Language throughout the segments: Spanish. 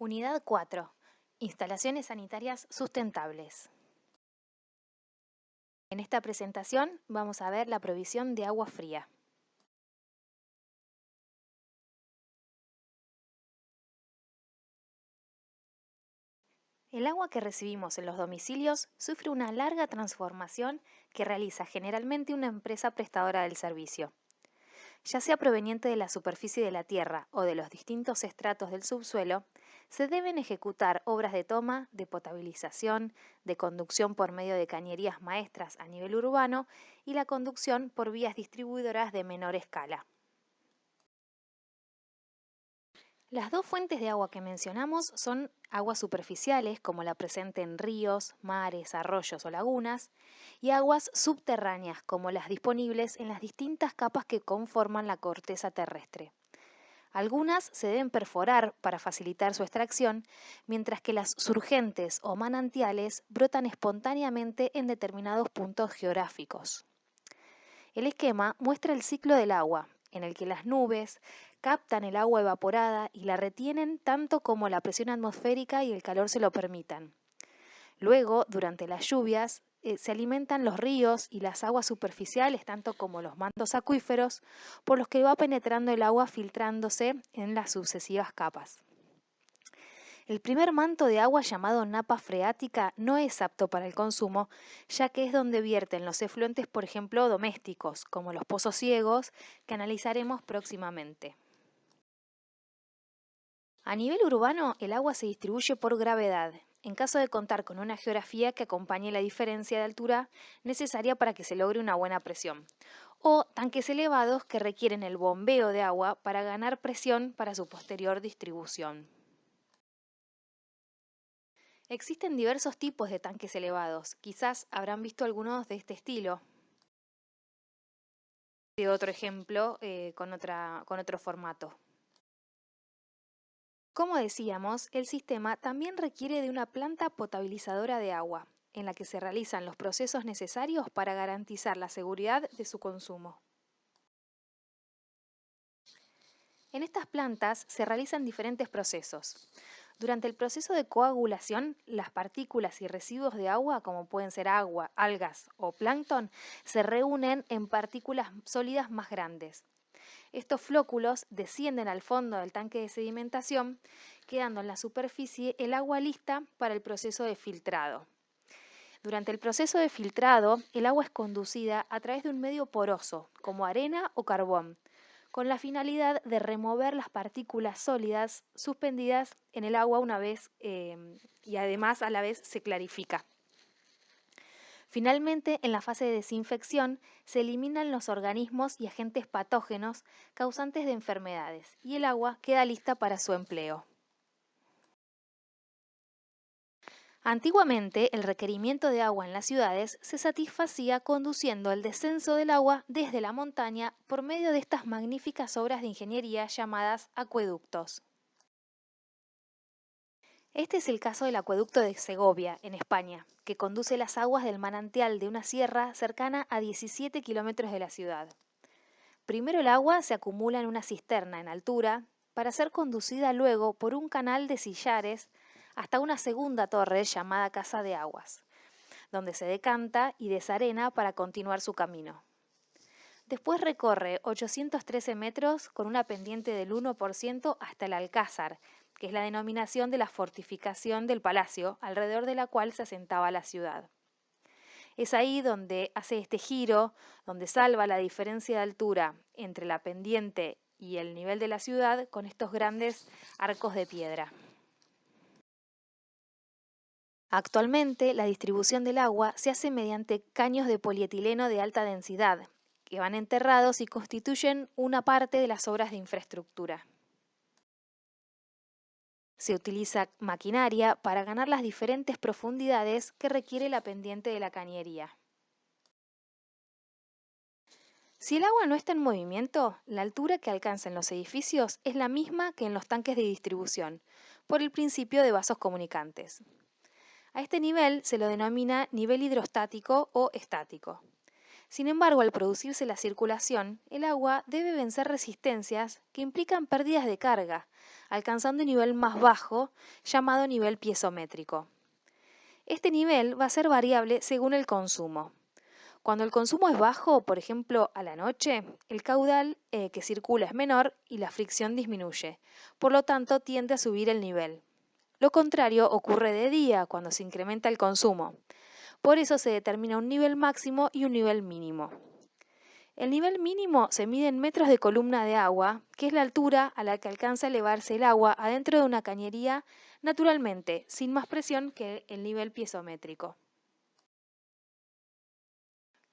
Unidad 4. Instalaciones sanitarias sustentables. En esta presentación vamos a ver la provisión de agua fría. El agua que recibimos en los domicilios sufre una larga transformación que realiza generalmente una empresa prestadora del servicio. Ya sea proveniente de la superficie de la tierra o de los distintos estratos del subsuelo, se deben ejecutar obras de toma, de potabilización, de conducción por medio de cañerías maestras a nivel urbano y la conducción por vías distribuidoras de menor escala. Las dos fuentes de agua que mencionamos son aguas superficiales, como la presente en ríos, mares, arroyos o lagunas, y aguas subterráneas, como las disponibles en las distintas capas que conforman la corteza terrestre. Algunas se deben perforar para facilitar su extracción, mientras que las surgentes o manantiales brotan espontáneamente en determinados puntos geográficos. El esquema muestra el ciclo del agua, en el que las nubes captan el agua evaporada y la retienen tanto como la presión atmosférica y el calor se lo permitan. Luego, durante las lluvias, se alimentan los ríos y las aguas superficiales, tanto como los mantos acuíferos, por los que va penetrando el agua filtrándose en las sucesivas capas. El primer manto de agua, llamado napa freática, no es apto para el consumo, ya que es donde vierten los efluentes, por ejemplo, domésticos, como los pozos ciegos, que analizaremos próximamente. A nivel urbano, el agua se distribuye por gravedad, en caso de contar con una geografía que acompañe la diferencia de altura necesaria para que se logre una buena presión, o tanques elevados que requieren el bombeo de agua para ganar presión para su posterior distribución. Existen diversos tipos de tanques elevados, quizás habrán visto algunos de este estilo. De otro ejemplo con otro formato. Como decíamos, el sistema también requiere de una planta potabilizadora de agua, en la que se realizan los procesos necesarios para garantizar la seguridad de su consumo. En estas plantas se realizan diferentes procesos. Durante el proceso de coagulación, las partículas y residuos de agua, como pueden ser agua, algas o plancton, se reúnen en partículas sólidas más grandes. Estos flóculos descienden al fondo del tanque de sedimentación, quedando en la superficie el agua lista para el proceso de filtrado. Durante el proceso de filtrado, el agua es conducida a través de un medio poroso, como arena o carbón, con la finalidad de remover las partículas sólidas suspendidas en el agua una vez y además a la vez se clarifica. Finalmente, en la fase de desinfección, se eliminan los organismos y agentes patógenos causantes de enfermedades y el agua queda lista para su empleo. Antiguamente, el requerimiento de agua en las ciudades se satisfacía conduciendo el descenso del agua desde la montaña por medio de estas magníficas obras de ingeniería llamadas acueductos. Este es el caso del acueducto de Segovia, en España, que conduce las aguas del manantial de una sierra cercana a 17 kilómetros de la ciudad. Primero el agua se acumula en una cisterna en altura para ser conducida luego por un canal de sillares hasta una segunda torre llamada Casa de Aguas, donde se decanta y desarena para continuar su camino. Después recorre 813 metros con una pendiente del 1% hasta el Alcázar, que es la denominación de la fortificación del palacio, alrededor de la cual se asentaba la ciudad. Es ahí donde hace este giro, donde salva la diferencia de altura entre la pendiente y el nivel de la ciudad con estos grandes arcos de piedra. Actualmente, la distribución del agua se hace mediante caños de polietileno de alta densidad, que van enterrados y constituyen una parte de las obras de infraestructura. Se utiliza maquinaria para ganar las diferentes profundidades que requiere la pendiente de la cañería. Si el agua no está en movimiento, la altura que alcanza en los edificios es la misma que en los tanques de distribución, por el principio de vasos comunicantes. A este nivel se lo denomina nivel hidrostático o estático. Sin embargo, al producirse la circulación, el agua debe vencer resistencias que implican pérdidas de carga, alcanzando un nivel más bajo, llamado nivel piezométrico. Este nivel va a ser variable según el consumo. Cuando el consumo es bajo, por ejemplo a la noche, el caudal que circula es menor y la fricción disminuye, por lo tanto tiende a subir el nivel. Lo contrario ocurre de día, cuando se incrementa el consumo. Por eso se determina un nivel máximo y un nivel mínimo. El nivel mínimo se mide en metros de columna de agua, que es la altura a la que alcanza a elevarse el agua adentro de una cañería, naturalmente, sin más presión que el nivel piezométrico.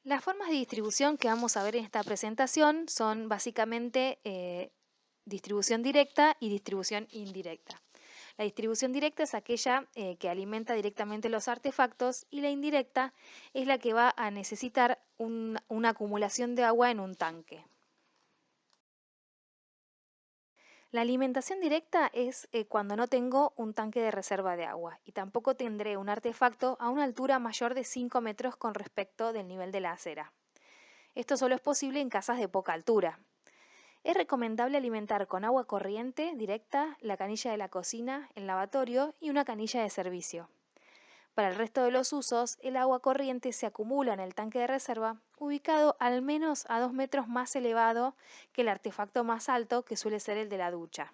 Las formas de distribución que vamos a ver en esta presentación son básicamente distribución directa y distribución indirecta. La distribución directa es aquella que alimenta directamente los artefactos y la indirecta es la que va a necesitar una acumulación de agua en un tanque. La alimentación directa es cuando no tengo un tanque de reserva de agua y tampoco tendré un artefacto a una altura mayor de 5 metros con respecto del nivel de la acera. Esto solo es posible en casas de poca altura. Es recomendable alimentar con agua corriente directa la canilla de la cocina, el lavatorio y una canilla de servicio. Para el resto de los usos, el agua corriente se acumula en el tanque de reserva, ubicado al menos a 2 metros más elevado que el artefacto más alto, que suele ser el de la ducha.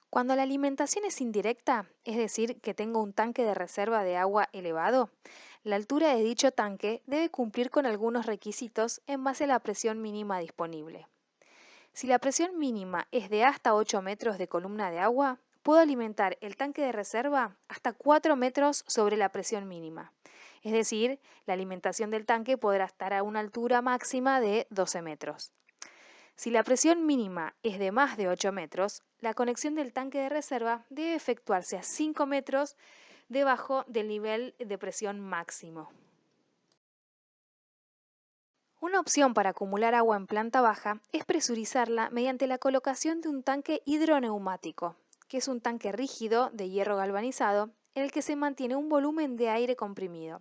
Cuando la alimentación es indirecta, es decir, que tengo un tanque de reserva de agua elevado, la altura de dicho tanque debe cumplir con algunos requisitos en base a la presión mínima disponible. Si la presión mínima es de hasta 8 metros de columna de agua, puedo alimentar el tanque de reserva hasta 4 metros sobre la presión mínima. Es decir, la alimentación del tanque podrá estar a una altura máxima de 12 metros. Si la presión mínima es de más de 8 metros, la conexión del tanque de reserva debe efectuarse a 5 metros debajo del nivel de presión máximo. Una opción para acumular agua en planta baja es presurizarla mediante la colocación de un tanque hidroneumático, que es un tanque rígido de hierro galvanizado en el que se mantiene un volumen de aire comprimido.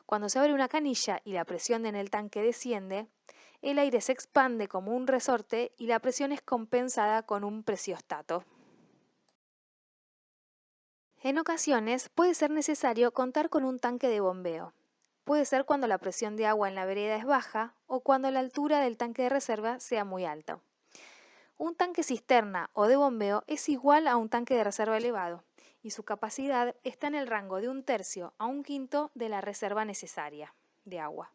Cuando se abre una canilla y la presión en el tanque desciende, el aire se expande como un resorte y la presión es compensada con un presiostato. En ocasiones puede ser necesario contar con un tanque de bombeo. Puede ser cuando la presión de agua en la vereda es baja o cuando la altura del tanque de reserva sea muy alta. Un tanque cisterna o de bombeo es igual a un tanque de reserva elevado y su capacidad está en el rango de 1/3 a 1/5 de la reserva necesaria de agua.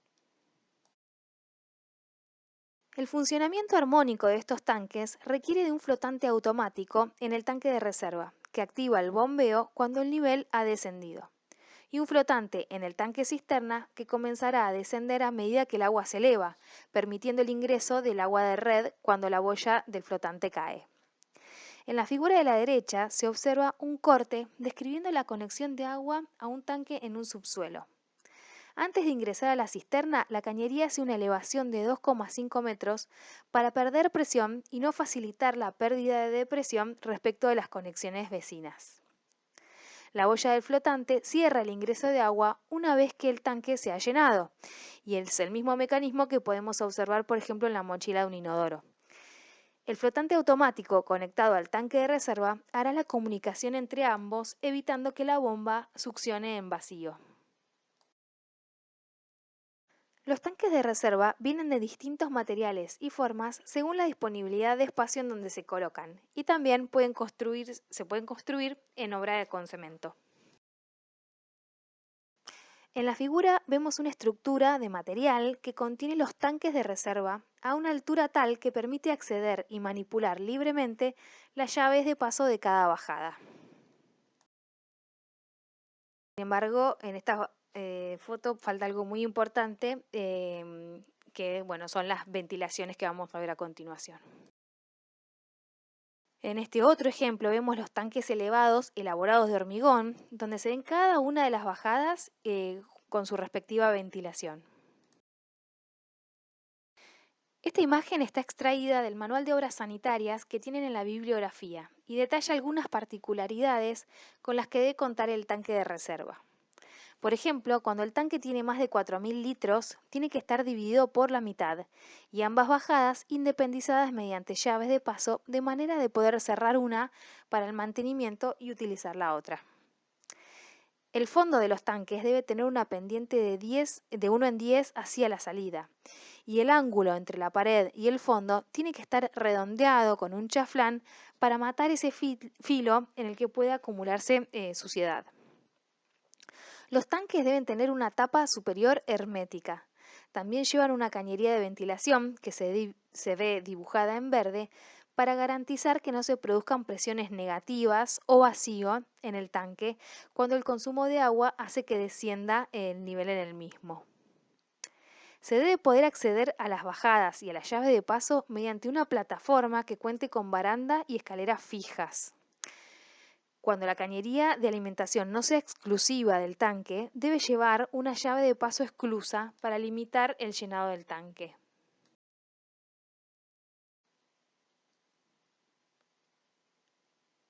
El funcionamiento armónico de estos tanques requiere de un flotante automático en el tanque de reserva, que activa el bombeo cuando el nivel ha descendido, y un flotante en el tanque cisterna que comenzará a descender a medida que el agua se eleva, permitiendo el ingreso del agua de red cuando la boya del flotante cae. En la figura de la derecha se observa un corte describiendo la conexión de agua a un tanque en un subsuelo. Antes de ingresar a la cisterna, la cañería hace una elevación de 2,5 metros para perder presión y no facilitar la pérdida de presión respecto de las conexiones vecinas. La boya del flotante cierra el ingreso de agua una vez que el tanque se ha llenado, y es el mismo mecanismo que podemos observar, por ejemplo, en la mochila de un inodoro. El flotante automático conectado al tanque de reserva hará la comunicación entre ambos, evitando que la bomba succione en vacío. Los tanques de reserva vienen de distintos materiales y formas según la disponibilidad de espacio en donde se colocan, y también se pueden construir en obra con cemento. En la figura vemos una estructura de material que contiene los tanques de reserva a una altura tal que permite acceder y manipular libremente las llaves de paso de cada bajada. Sin embargo, en esta foto falta algo muy importante, que son las ventilaciones que vamos a ver a continuación. En este otro ejemplo vemos los tanques elevados elaborados de hormigón, donde se ven cada una de las bajadas con su respectiva ventilación. Esta imagen está extraída del Manual de Obras Sanitarias que tienen en la bibliografía y detalla algunas particularidades con las que debe contar el tanque de reserva. Por ejemplo, cuando el tanque tiene más de 4.000 litros, tiene que estar dividido por la mitad y ambas bajadas independizadas mediante llaves de paso, de manera de poder cerrar una para el mantenimiento y utilizar la otra. El fondo de los tanques debe tener una pendiente de 1 en 10 hacia la salida, y el ángulo entre la pared y el fondo tiene que estar redondeado con un chaflán para matar ese filo en el que puede acumularse suciedad. Los tanques deben tener una tapa superior hermética. También llevan una cañería de ventilación que se ve dibujada en verde para garantizar que no se produzcan presiones negativas o vacío en el tanque cuando el consumo de agua hace que descienda el nivel en el mismo. Se debe poder acceder a las bajadas y a las llaves de paso mediante una plataforma que cuente con baranda y escaleras fijas. Cuando la cañería de alimentación no sea exclusiva del tanque, debe llevar una llave de paso exclusa para limitar el llenado del tanque.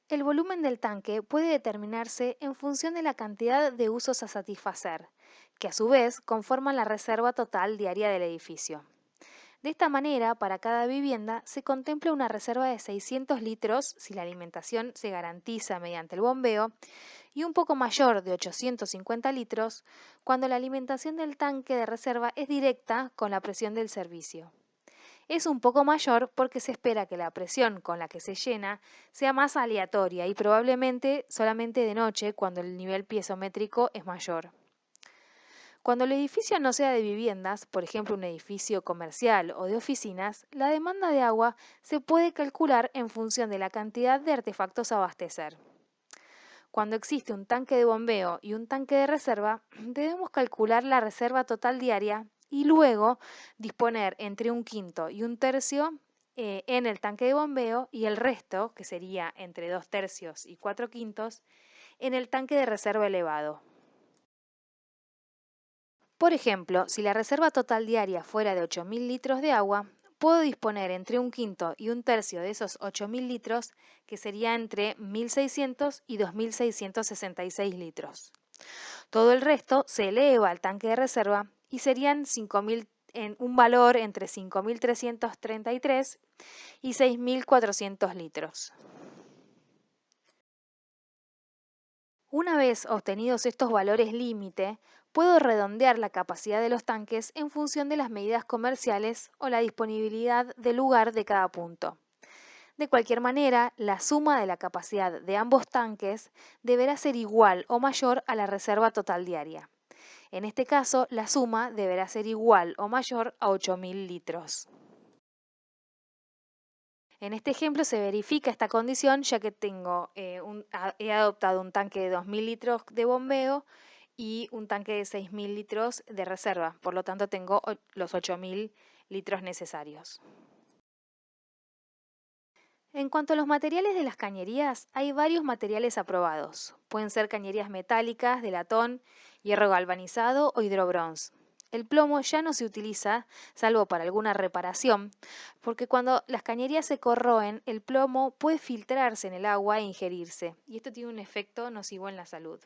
El volumen del tanque puede determinarse en función de la cantidad de usos a satisfacer, que a su vez conforman la reserva total diaria del edificio. De esta manera, para cada vivienda se contempla una reserva de 600 litros si la alimentación se garantiza mediante el bombeo y un poco mayor de 850 litros cuando la alimentación del tanque de reserva es directa con la presión del servicio. Es un poco mayor porque se espera que la presión con la que se llena sea más aleatoria y probablemente solamente de noche cuando el nivel piezométrico es mayor. Cuando el edificio no sea de viviendas, por ejemplo un edificio comercial o de oficinas, la demanda de agua se puede calcular en función de la cantidad de artefactos a abastecer. Cuando existe un tanque de bombeo y un tanque de reserva, debemos calcular la reserva total diaria y luego disponer entre un quinto y un tercio en el tanque de bombeo y el resto, que sería entre 2 tercios y 4 quintos, en el tanque de reserva elevado. Por ejemplo, si la reserva total diaria fuera de 8.000 litros de agua, puedo disponer entre un quinto y un tercio de esos 8.000 litros, que sería entre 1.600 y 2.666 litros. Todo el resto se eleva al tanque de reserva y serían 5.000 en un valor entre 5.333 y 6.400 litros. Una vez obtenidos estos valores límite, puedo redondear la capacidad de los tanques en función de las medidas comerciales o la disponibilidad del lugar de cada punto. De cualquier manera, la suma de la capacidad de ambos tanques deberá ser igual o mayor a la reserva total diaria. En este caso, la suma deberá ser igual o mayor a 8.000 litros. En este ejemplo se verifica esta condición ya que he adoptado un tanque de 2.000 litros de bombeo y un tanque de 6.000 litros de reserva. Por lo tanto, tengo los 8.000 litros necesarios. En cuanto a los materiales de las cañerías, hay varios materiales aprobados. Pueden ser cañerías metálicas, de latón, hierro galvanizado o hidrobronce. El plomo ya no se utiliza, salvo para alguna reparación, porque cuando las cañerías se corroen, el plomo puede filtrarse en el agua e ingerirse, y esto tiene un efecto nocivo en la salud.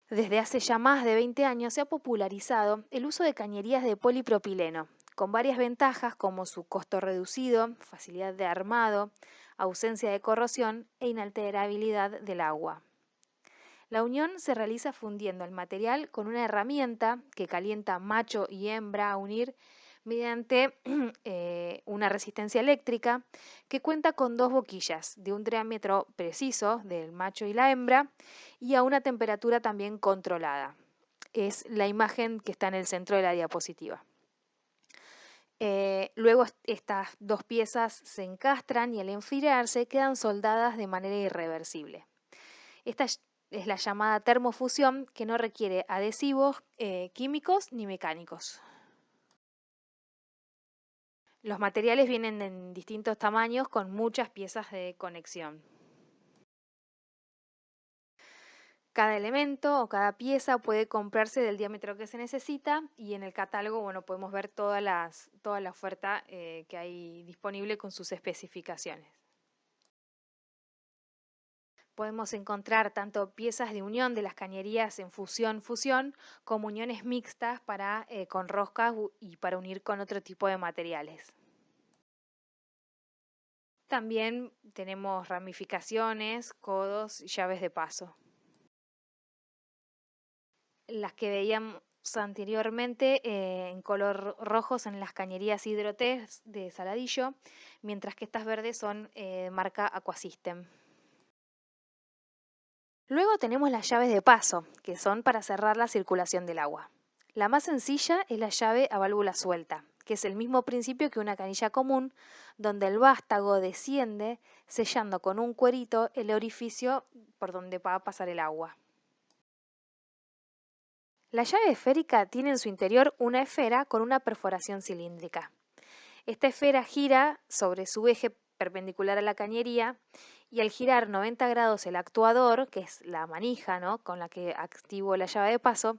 Desde hace ya más de 20 años se ha popularizado el uso de cañerías de polipropileno, con varias ventajas como su costo reducido, facilidad de armado, ausencia de corrosión e inalterabilidad del agua. La unión se realiza fundiendo el material con una herramienta que calienta macho y hembra a unir mediante una resistencia eléctrica que cuenta con dos boquillas de un diámetro preciso del macho y la hembra y a una temperatura también controlada. Es la imagen que está en el centro de la diapositiva. Luego estas dos piezas se encastran y al enfriarse quedan soldadas de manera irreversible. Esta es la llamada termofusión, que no requiere adhesivos químicos ni mecánicos. Los materiales vienen en distintos tamaños con muchas piezas de conexión. Cada elemento o cada pieza puede comprarse del diámetro que se necesita y en el catálogo podemos ver toda la oferta que hay disponible con sus especificaciones. Podemos encontrar tanto piezas de unión de las cañerías en fusión-fusión como uniones mixtas con roscas y para unir con otro tipo de materiales. También tenemos ramificaciones, codos y llaves de paso. Las que veíamos anteriormente en color rojo son las cañerías Hydro-Test de Saladillo, mientras que estas verdes son marca Aquasystem. Luego tenemos las llaves de paso, que son para cerrar la circulación del agua. La más sencilla es la llave a válvula suelta, que es el mismo principio que una canilla común, donde el vástago desciende sellando con un cuerito el orificio por donde va a pasar el agua. La llave esférica tiene en su interior una esfera con una perforación cilíndrica. Esta esfera gira sobre su eje perpendicular a la cañería y al girar 90 grados el actuador, que es la manija, ¿no?, con la que activo la llave de paso,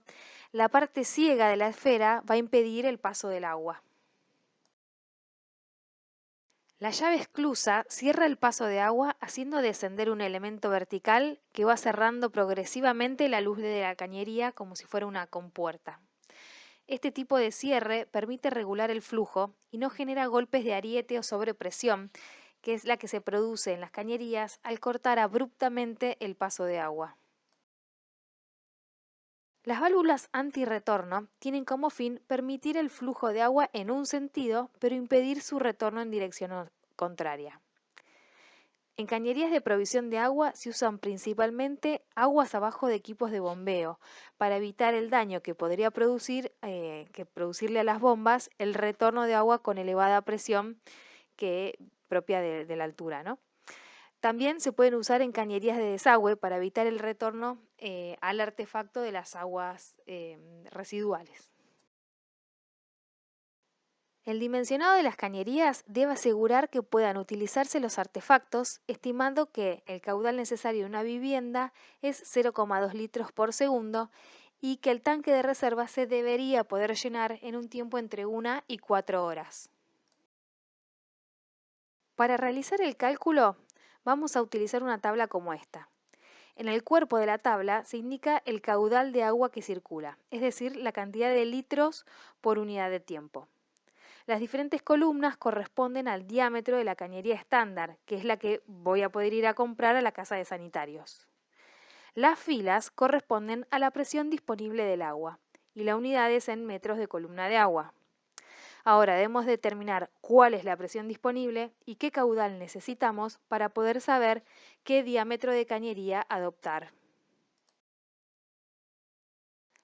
la parte ciega de la esfera va a impedir el paso del agua. La llave esclusa cierra el paso de agua haciendo descender un elemento vertical que va cerrando progresivamente la luz de la cañería como si fuera una compuerta. Este tipo de cierre permite regular el flujo y no genera golpes de ariete o sobrepresión, que es la que se produce en las cañerías al cortar abruptamente el paso de agua. Las válvulas antirretorno tienen como fin permitir el flujo de agua en un sentido, pero impedir su retorno en dirección contraria. En cañerías de provisión de agua se usan principalmente aguas abajo de equipos de bombeo para evitar el daño que podría producirle a las bombas el retorno de agua con elevada presión propia de la altura, ¿no? También se pueden usar en cañerías de desagüe para evitar el retorno al artefacto de las aguas residuales. El dimensionado de las cañerías debe asegurar que puedan utilizarse los artefactos, estimando que el caudal necesario de una vivienda es 0,2 litros por segundo y que el tanque de reserva se debería poder llenar en un tiempo entre 1 y 4 horas. Para realizar el cálculo, vamos a utilizar una tabla como esta. En el cuerpo de la tabla se indica el caudal de agua que circula, es decir, la cantidad de litros por unidad de tiempo. Las diferentes columnas corresponden al diámetro de la cañería estándar, que es la que voy a poder ir a comprar a la casa de sanitarios. Las filas corresponden a la presión disponible del agua y la unidad es en metros de columna de agua. Ahora debemos determinar cuál es la presión disponible y qué caudal necesitamos para poder saber qué diámetro de cañería adoptar.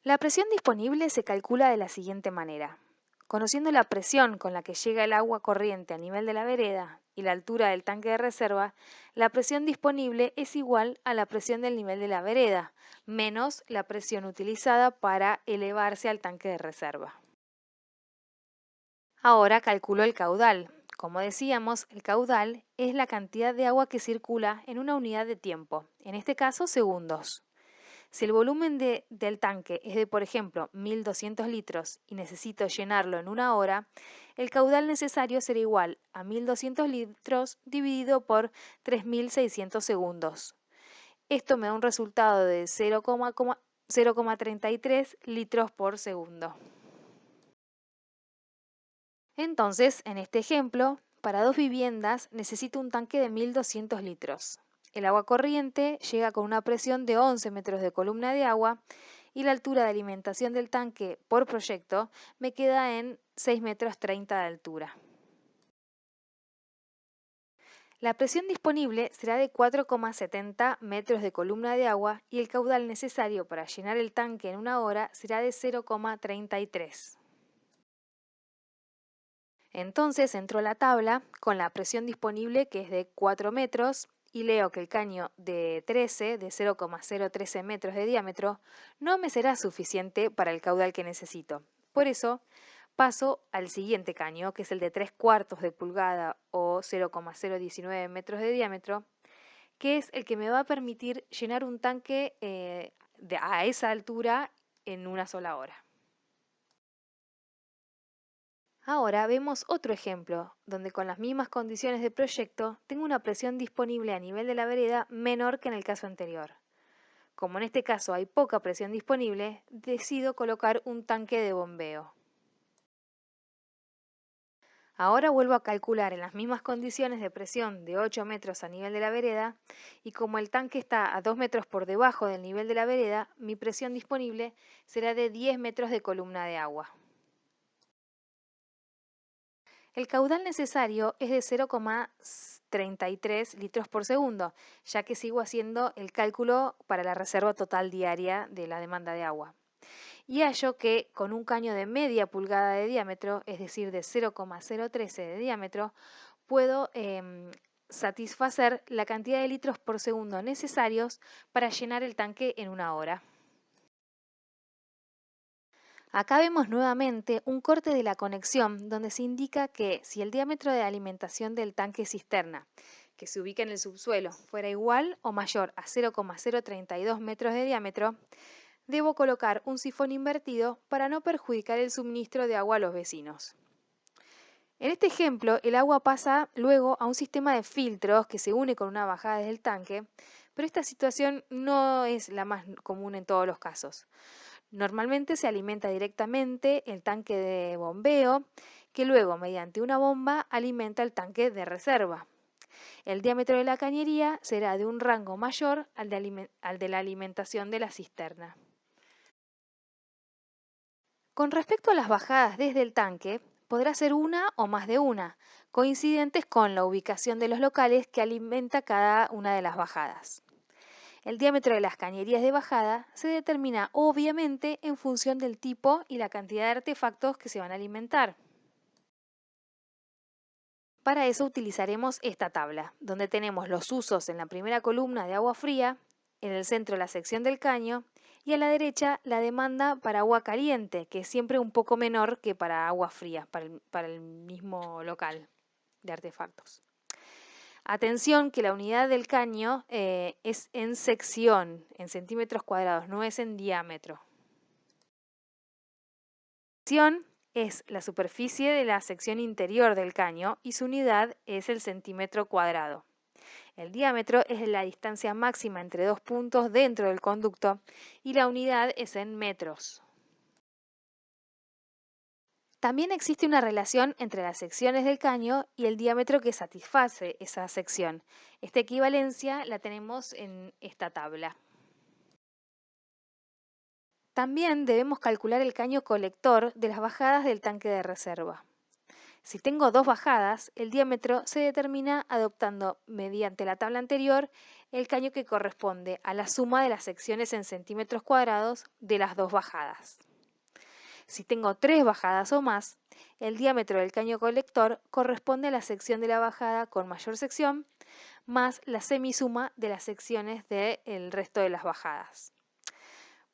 La presión disponible se calcula de la siguiente manera. Conociendo la presión con la que llega el agua corriente a nivel de la vereda y la altura del tanque de reserva, la presión disponible es igual a la presión del nivel de la vereda, menos la presión utilizada para elevarse al tanque de reserva. Ahora calculo el caudal. Como decíamos, el caudal es la cantidad de agua que circula en una unidad de tiempo, en este caso segundos. Si el volumen del tanque es de, por ejemplo, 1.200 litros y necesito llenarlo en 1 hora, el caudal necesario será igual a 1.200 litros dividido por 3.600 segundos. Esto me da un resultado de 0,33 litros por segundo. Entonces, en este ejemplo, para 2 viviendas necesito un tanque de 1.200 litros. El agua corriente llega con una presión de 11 metros de columna de agua y la altura de alimentación del tanque por proyecto me queda en 6,30 metros de altura. La presión disponible será de 4,70 metros de columna de agua y el caudal necesario para llenar el tanque en 1 hora será de 0,33. Entonces entro a la tabla con la presión disponible que es de 4 metros y leo que el caño de 0,013 metros de diámetro, no me será suficiente para el caudal que necesito. Por eso paso al siguiente caño, que es el de 3/4 de pulgada o 0,019 metros de diámetro, que es el que me va a permitir llenar un tanque a esa altura en 1 sola hora. Ahora vemos otro ejemplo, donde con las mismas condiciones de proyecto tengo una presión disponible a nivel de la vereda menor que en el caso anterior. Como en este caso hay poca presión disponible, decido colocar un tanque de bombeo. Ahora vuelvo a calcular en las mismas condiciones de presión de 8 metros a nivel de la vereda y como el tanque está a 2 metros por debajo del nivel de la vereda, mi presión disponible será de 10 metros de columna de agua. El caudal necesario es de 0,33 litros por segundo, ya que sigo haciendo el cálculo para la reserva total diaria de la demanda de agua. Y hallo que con un caño de media pulgada de diámetro, es decir, de 0,013 de diámetro, puedo satisfacer la cantidad de litros por segundo necesarios para llenar el tanque en una hora. Acá vemos nuevamente un corte de la conexión donde se indica que si el diámetro de alimentación del tanque cisterna, que se ubica en el subsuelo, fuera igual o mayor a 0,032 metros de diámetro, debo colocar un sifón invertido para no perjudicar el suministro de agua a los vecinos. En este ejemplo, el agua pasa luego a un sistema de filtros que se une con una bajada del tanque, pero esta situación no es la más común en todos los casos. Normalmente se alimenta directamente el tanque de bombeo, que luego, mediante una bomba, alimenta el tanque de reserva. El diámetro de la cañería será de un rango mayor al de la alimentación de la cisterna. Con respecto a las bajadas desde el tanque, podrá ser una o más de una, coincidentes con la ubicación de los locales que alimenta cada una de las bajadas. El diámetro de las cañerías de bajada se determina obviamente en función del tipo y la cantidad de artefactos que se van a alimentar. Para eso utilizaremos esta tabla, donde tenemos los usos en la primera columna de agua fría, en el centro la sección del caño y a la derecha la demanda para agua caliente, que es siempre un poco menor que para agua fría, para el mismo local de artefactos. Atención que la unidad del caño es en sección, en centímetros cuadrados, no es en diámetro. Sección es la superficie de la sección interior del caño y su unidad es el centímetro cuadrado. El diámetro es la distancia máxima entre dos puntos dentro del conducto y la unidad es en metros. También existe una relación entre las secciones del caño y el diámetro que satisface esa sección. Esta equivalencia la tenemos en esta tabla. También debemos calcular el caño colector de las bajadas del tanque de reserva. Si tengo dos bajadas, el diámetro se determina adoptando, mediante la tabla anterior, el caño que corresponde a la suma de las secciones en centímetros cuadrados de las dos bajadas. Si tengo tres bajadas o más, el diámetro del caño colector corresponde a la sección de la bajada con mayor sección más la semisuma de las secciones del resto de las bajadas.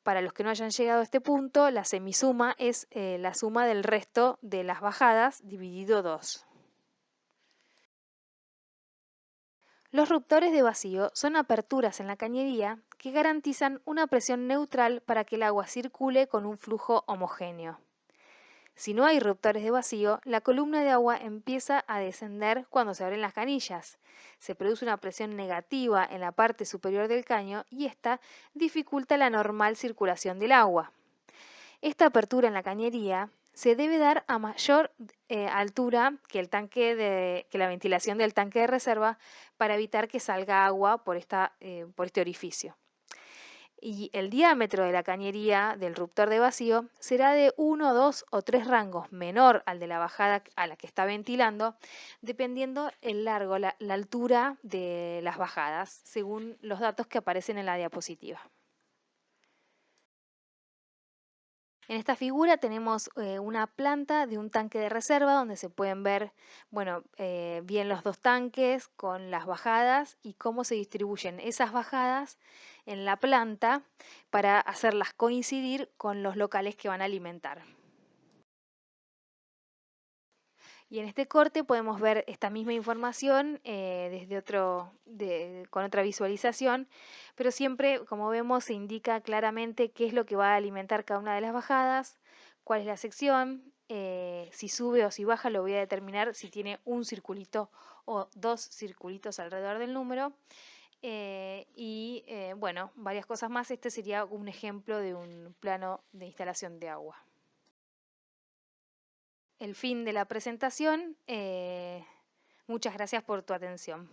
Para los que no hayan llegado a este punto, la semisuma es la suma del resto de las bajadas dividido 2. Los ruptores de vacío son aperturas en la cañería que garantizan una presión neutral para que el agua circule con un flujo homogéneo. Si no hay ruptores de vacío, la columna de agua empieza a descender cuando se abren las canillas. Se produce una presión negativa en la parte superior del caño y esta dificulta la normal circulación del agua. Esta apertura en la cañería se debe dar a mayor altura que la ventilación del tanque de reserva para evitar que salga agua por este orificio. Y el diámetro de la cañería del ruptor de vacío será de 1, 2 o 3 rangos menor al de la bajada a la que está ventilando, dependiendo el largo, la altura de las bajadas, según los datos que aparecen en la diapositiva. En esta figura tenemos una planta de un tanque de reserva donde se pueden ver bien los dos tanques con las bajadas y cómo se distribuyen esas bajadas en la planta para hacerlas coincidir con los locales que van a alimentar. Y en este corte podemos ver esta misma información con otra visualización, pero siempre, como vemos, se indica claramente qué es lo que va a alimentar cada una de las bajadas, cuál es la sección, Si sube o si baja lo voy a determinar si tiene un circulito o dos circulitos alrededor del número. Bueno, varias cosas más. Este sería un ejemplo de un plano de instalación de agua. El fin de la presentación. Muchas gracias por tu atención.